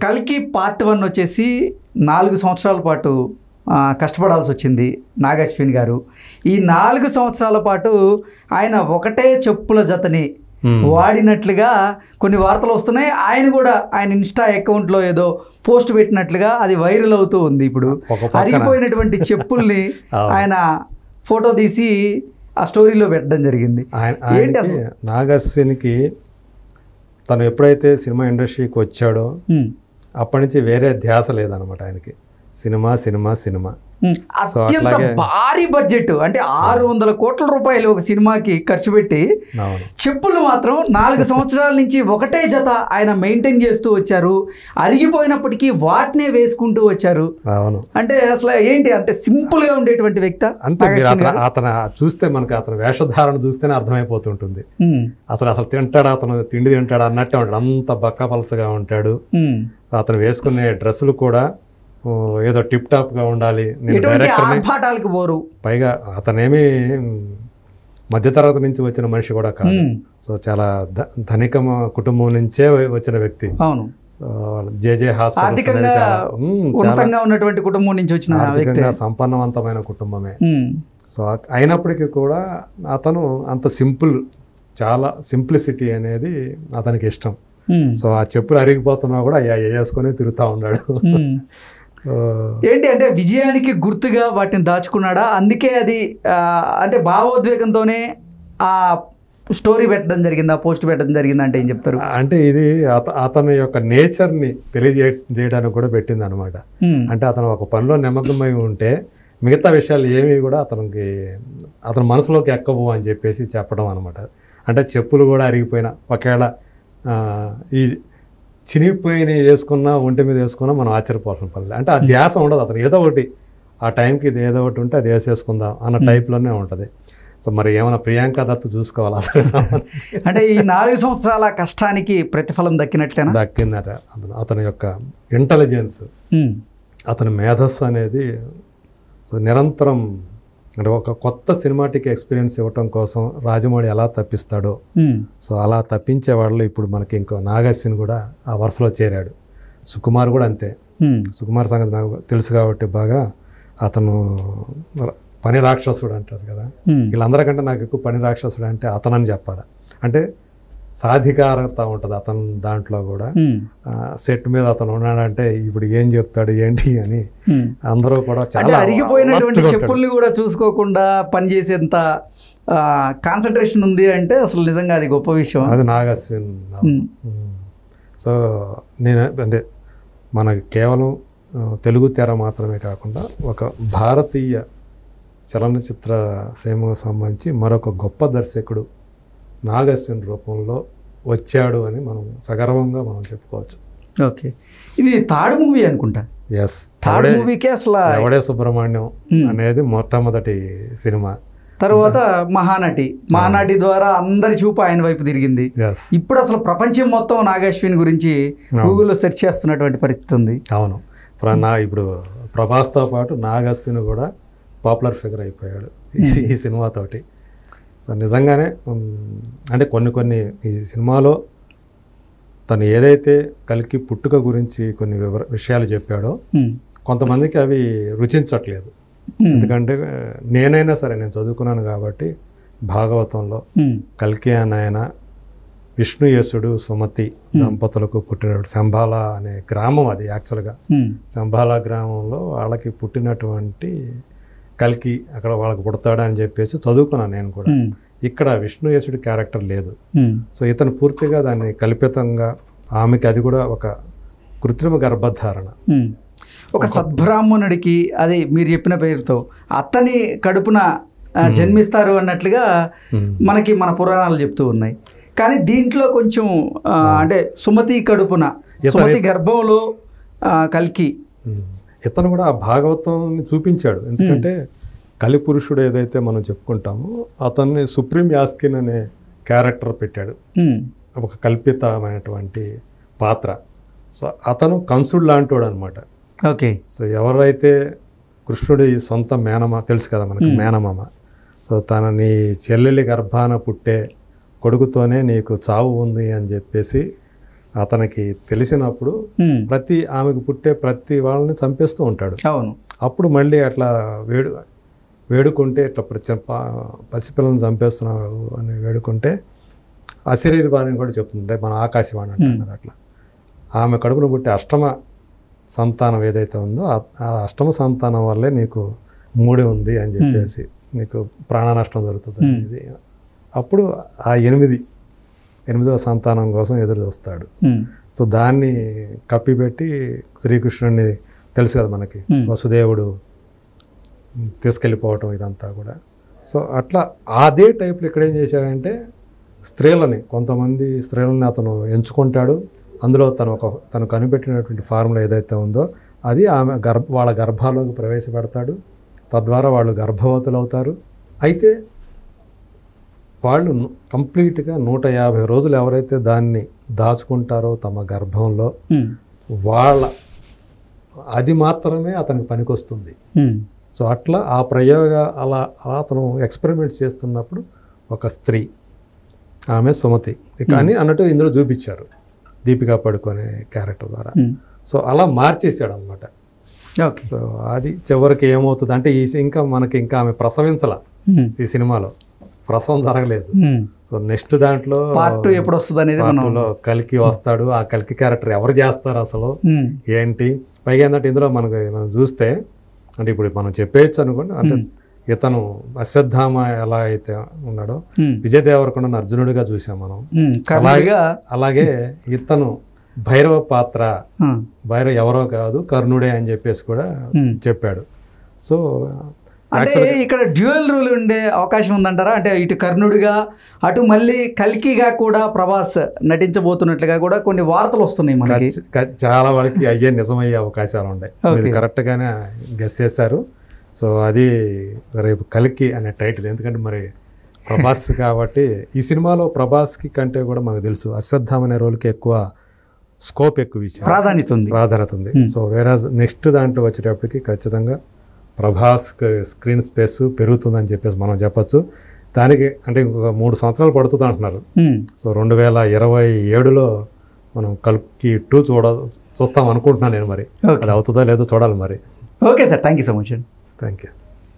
కల్కి పార్ట్ 1 వచ్చేసి 4 సంవత్సరాల పాటు కష్టపడాల్సి వచ్చింది నాగశ్విన్ గారు. ఈ 4 సంవత్సరాల పాటు ఆయన ఒకటే చెప్పుల జతని వాడినట్లుగా కొన్ని వార్తలు వస్తున్నాయి. ఆయన కూడా ఆయన ఇన్స్టా అకౌంట్లో ఏదో పోస్ట్ పెట్టినట్లుగా అది వైరల్ అవుతూ ఉంది. ఇప్పుడు అరిగిపోయినటువంటి చెప్పుల్ని ఆయన ఫోటో తీసి ఆ స్టోరీలో పెట్టడం జరిగింది. ఏంటి అసలు నాగశ్విన్కి తను ఎప్పుడైతే సినిమా ఇండస్ట్రీకి వచ్చాడో అప్పటి నుంచి వేరే ధ్యాస లేదనమాట ఆయనకి. Cinema cinema cinema. అత్యంత భారీ బడ్జెట్ అంటే 600 కోట్ల రూపాయలు ఒక సినిమాకి ఖర్చు పెట్టి చెప్పులు మాత్రం 4 సంవత్సరాల నుంచి ఒకటే జత ఆయన మెయింటైన్ చేస్తూ వచ్చారు. అరిగిపోయినప్పటికీ వాటినే వేసుకుంటూ వచ్చారు. అంటే అసలు ఏంటి అంటే సింపుల్ గా ఉండేటువంటి వ్యక్తి. అంతే అతను చూస్తే మనకి అతను వేషధారణ చూస్తేనే అర్థమైపోతుంటుంది. అసలు తింటాడా, అతను తిండి తింటాడా అన్నట్టే ఉంటాడు. అంత బక్కపలచగా ఉంటాడు. అతను వేసుకునే డ్రెస్సులు కూడా ఏదో టిప్ టాప్ గా ఉండాలి. నేను డైరెక్టర్కి పోరు. పైగా అతనేమి మధ్యతరగతి నుంచి వచ్చిన మనిషి కూడా కాదు. సో చాలా ధనిక కుటుంబం నుంచే వచ్చిన వ్యక్తి. అవును. సో జేజే హాస్పిటల్ ఉన్నటువంటి కుటుంబం నుంచి వచ్చిన ఆర్థికంగా సంపన్నవంతమైన కుటుంబమే. సో అయినప్పటికీ కూడా అతను అంత సింపుల్, చాలా సింప్లిసిటీ అనేది అతనికి ఇష్టం. సో ఆ చెప్పులు అరిగిపోతున్నా కూడా వేసుకొని తిరుగుతూ ఉన్నాడు. ఏంటి అంటే విజయానికి గుర్తుగా వాటిని దాచుకున్నాడా? అందుకే అది అంటే భావోద్వేగంతోనే ఆ స్టోరీ పెట్టడం జరిగింది, ఆ పోస్ట్ పెట్టడం జరిగింది అంటే ఏం చెప్తారు? అంటే ఇది అతని యొక్క నేచర్ని తెలియజేయడానికి కూడా పెట్టింది అనమాట. అంటే అతను ఒక పనిలో నిమగ్నమై ఉంటే మిగతా విషయాలు ఏమీ కూడా అతని మనసులోకి ఎక్కవు అని చెప్పేసి చెప్పడం అనమాట. అంటే చెప్పులు కూడా అరిగిపోయినా, ఒకవేళ ఈ చినిగిపోయిన వేసుకున్నా, ఒంటి మీద వేసుకున్నా మనం ఆశ్చర్యపోవాల్సిన పని. అంటే ఆ ధ్యాస ఉండదు అతను. ఏదో ఒకటి ఆ టైంకి ఇది ఏదో ఒకటి ఉంటే అది వేసేసుకుందాం అన్న టైప్లోనే ఉంటుంది. సో మరి ఏమైనా ప్రియాంక దత్ చూసుకోవాలి అతనికి సంబంధించి. అంటే ఈ 4 సంవత్సరాల కష్టానికి ప్రతిఫలం దక్కినట్లేనా? దక్కిందట. అతని యొక్క ఇంటెలిజెన్స్, అతని మేధస్సు అనేది సో నిరంతరం అంటే ఒక కొత్త సినిమాటిక్ ఎక్స్పీరియన్స్ ఇవ్వటం కోసం రాజమౌళి ఎలా తప్పిస్తాడో సో అలా తప్పించే వాళ్ళు ఇప్పుడు మనకి ఇంకో నాగశ్విన్ కూడా ఆ వరుసలో చేరాడు. సుకుమార్ కూడా అంతే. సుకుమార్ సంగతి నాకు తెలుసు కాబట్టి బాగా, అతను పని రాక్షసుడు అంటారు కదా. వీళ్ళందరికంటే నాకు ఎక్కువ పని రాక్షసుడు అంటే అతనని చెప్పాలి. అంటే సాధికారత ఉంటుంది అతను దాంట్లో కూడా. సెట్ మీద అతను ఉన్నాడంటే ఇప్పుడు ఏం చెప్తాడు ఏంటి అని అందరూ కూడా చాలా అరిగిపోయినటువంటి చెప్పుల్ని కూడా చూసుకోకుండా పనిచేసేంత కాన్సన్ట్రేషన్ ఉంది అంటే అసలు నిజంగా అది గొప్ప విషయం. అది నాగశ్విన్. సో నేను అంటే మనకి కేవలం తెలుగు తెర మాత్రమే కాకుండా ఒక భారతీయ చలనచిత్ర సీమకు సంబంధించి మరొక గొప్ప దర్శకుడు నాగశ్విన్ రూపంలో వచ్చాడు అని మనం సగర్వంగా మనం చెప్పుకోవచ్చు. ఓకే, ఇది థర్డ్ మూవీ అనుకుంటా. ఎస్, థర్డ్ మూవీకే అసలు ఎవడే సుబ్రహ్మణ్యం అనేది మొట్టమొదటి సినిమా. తర్వాత మహానటి ద్వారా అందరి చూపు ఆయన వైపు తిరిగింది. ఇప్పుడు అసలు ప్రపంచం మొత్తం నాగశ్విన్ గురించి గూగుల్లో సెర్చ్ చేస్తున్నటువంటి పరిస్థితి ఉంది. అవును, ఇప్పుడు ప్రభాస్తో పాటు నాగశ్విన్ కూడా పాపులర్ ఫిగర్ అయిపోయాడు ఈ సినిమాతోటి. సో నిజంగానే అంటే కొన్ని ఈ సినిమాలో తను ఏదైతే కల్కి పుట్టుక గురించి కొన్ని విషయాలు చెప్పాడో కొంతమందికి అవి రుచించట్లేదు. ఎందుకంటే నేనైనా సరే నేను చదువుకున్నాను కాబట్టి భాగవతంలో కల్కి ఆయన విష్ణుయేసుడు సుమతి దంపతులకు పుట్టినటువంటి శంబాల అనే గ్రామం, అది యాక్చువల్గా శంబాల గ్రామంలో వాళ్ళకి పుట్టినటువంటి కల్కి అక్కడ వాళ్ళకి పుడతాడు అని చెప్పేసి చదువుకున్నాను నేను కూడా. ఇక్కడ విష్ణుయేసుడి క్యారెక్టర్ లేదు. సో ఇతను పూర్తిగా దాన్ని కల్పితంగా, ఆమెకి అది కూడా ఒక కృత్రిమ గర్భధారణ. ఒక సద్బ్రాహ్మణుడికి అది మీరు చెప్పిన పేరుతో అతని కడుపున జన్మిస్తారు అన్నట్లుగా మనకి మన పురాణాలు చెప్తూ ఉన్నాయి. కానీ దీంట్లో కొంచెం అంటే సుమతి కడుపున, సుమతి గర్భంలో కల్కి ఇతను కూడా ఆ భాగవతాన్ని చూపించాడు. ఎందుకంటే కలిపురుషుడు ఏదైతే మనం చెప్పుకుంటామో అతన్ని సుప్రీం యాస్కిన్ అనే క్యారెక్టర్ పెట్టాడు, ఒక కల్పితమైనటువంటి పాత్ర. సో అతను కంసుడు లాంటివాడు అనమాట. ఓకే. సో ఎవరైతే కృష్ణుడి సొంత మేనమా తెలుసు కదా మనకు, మేనమామ. సో తన నీ చెల్లెలి గర్భాన పుట్టే కొడుకుతోనే నీకు చావు ఉంది అని చెప్పేసి అతనికి తెలిసినప్పుడు ఆమెకు పుట్టే ప్రతి వాళ్ళని చంపేస్తూ ఉంటాడు. అవును. అప్పుడు మళ్ళీ అట్లా వేడుకుంటే ఇట్లా పసిపిల్లల్ని చంపేస్తున్నావు అని వేడుకుంటే అశరీరవాణిని కూడా చెప్తుంటే మన ఆకాశవాణి అంటాం కదా, అట్లా ఆమె కడుపును పుట్టే అష్టమ సంతానం ఏదైతే ఉందో ఆ అష్టమ సంతానం వల్లే నీకు మూడి ఉంది అని చెప్పేసి నీకు ప్రాణ నష్టం జరుగుతుంది అనేది. అప్పుడు ఆ ఎనిమిదవ సంతానం కోసం ఎదురు చూస్తాడు. సో దాన్ని కప్పిపెట్టి శ్రీకృష్ణుడిని తెలుసు కదా మనకి, వసుదేవుడు తీసుకెళ్ళిపోవటం ఇదంతా కూడా. సో అట్లా అదే టైప్లో ఇక్కడ ఏం చేశాడంటే కొంతమంది స్త్రీలని అతను ఎంచుకుంటాడు. అందులో తను కనిపెట్టినటువంటి ఫార్ములా ఏదైతే ఉందో అది ఆమె వాళ్ళ గర్భాల్లోకి ప్రవేశపెడతాడు. తద్వారా వాళ్ళు గర్భవతులు అవుతారు. అయితే వాళ్ళు కంప్లీట్గా 150 రోజులు ఎవరైతే దాన్ని దాచుకుంటారో తమ గర్భంలో అది మాత్రమే అతనికి పనికొస్తుంది. సో అట్లా ఆ ప్రయోగ అలా అతను ఎక్స్పెరిమెంట్ చేస్తున్నప్పుడు ఒక స్త్రీ, ఆమె సుమతి కానీ అన్నట్టు ఇందులో చూపించారు దీపికా పడుకునే క్యారెక్టర్ ద్వారా. సో అలా మార్చేసాడు అనమాట. సో అది చివరికి ఏమవుతుంది అంటే ఇంకా ఆమె ప్రసవించాల ఈ సినిమాలో, ప్రసవం జరగలేదు. సో నెక్స్ట్ దాంట్లో పార్ట్ ఎప్పుడు వస్తుంది అనేది కల్కి వస్తాడు. ఆ కల్కి క్యారెక్టర్ ఎవరు చేస్తారు అసలు ఏంటి? పైగా ఏంటంటే ఇందులో మనం చూస్తే అంటే ఇప్పుడు మనం చెప్పేయచ్చు అనుకోండి, అంటే ఇతను అశ్వత్థామ ఎలా అయితే ఉన్నాడో విజయ్ దేవరకొండను అర్జునుడిగా చూసాం మనం. అలాగే ఇతను భైరవ పాత్ర, భైరవ ఎవరో కాదు కర్ణుడే అని చెప్పేసి కూడా చెప్పాడు. సో అంటే ఇక్కడ డ్యూయల్ రూల్ ఉండే అవకాశం ఉందంటారా? అంటే ఇటు కర్ణుడిగా అటు మళ్ళీ కల్కిగా కూడా ప్రభాస్ నటించబోతున్నట్లుగా కూడా కొన్ని వార్తలు వస్తున్నాయి మనకి. చాలా వరకు అయ్యే నిజమయ్యే అవకాశాలు ఉన్నాయి. మీరు కరెక్ట్గానే గెస్ చేశారు. సో అది రేపు కల్కి అనే టైటిల్. ఎందుకంటే మరి ప్రభాస్ కాబట్టి ఈ సినిమాలో ప్రభాస్కి కంటే కూడా మనకు తెలుసు అశ్వత్థామ అనే రోల్కి ఎక్కువ స్కోప్, ఎక్కువ ఇచ్చారు, ప్రాధాన్యత ఉంది. సో వేరే నెక్స్ట్ దాంట్లో వచ్చేటప్పటికి ఖచ్చితంగా ప్రభాస్ స్క్రీన్ స్పేస్ పెరుగుతుందని చెప్పేసి మనం చెప్పచ్చు. దానికి అంటే ఇంకొక 3 సంవత్సరాలు పడుతుంది అంటున్నారు. సో 2027లో మనం కల్కి 2 చూస్తాం అనుకుంటున్నాను నేను. మరి అది అవుతుందో లేదో చూడాలి మరి. Okay sir, thank you so much. Thank you.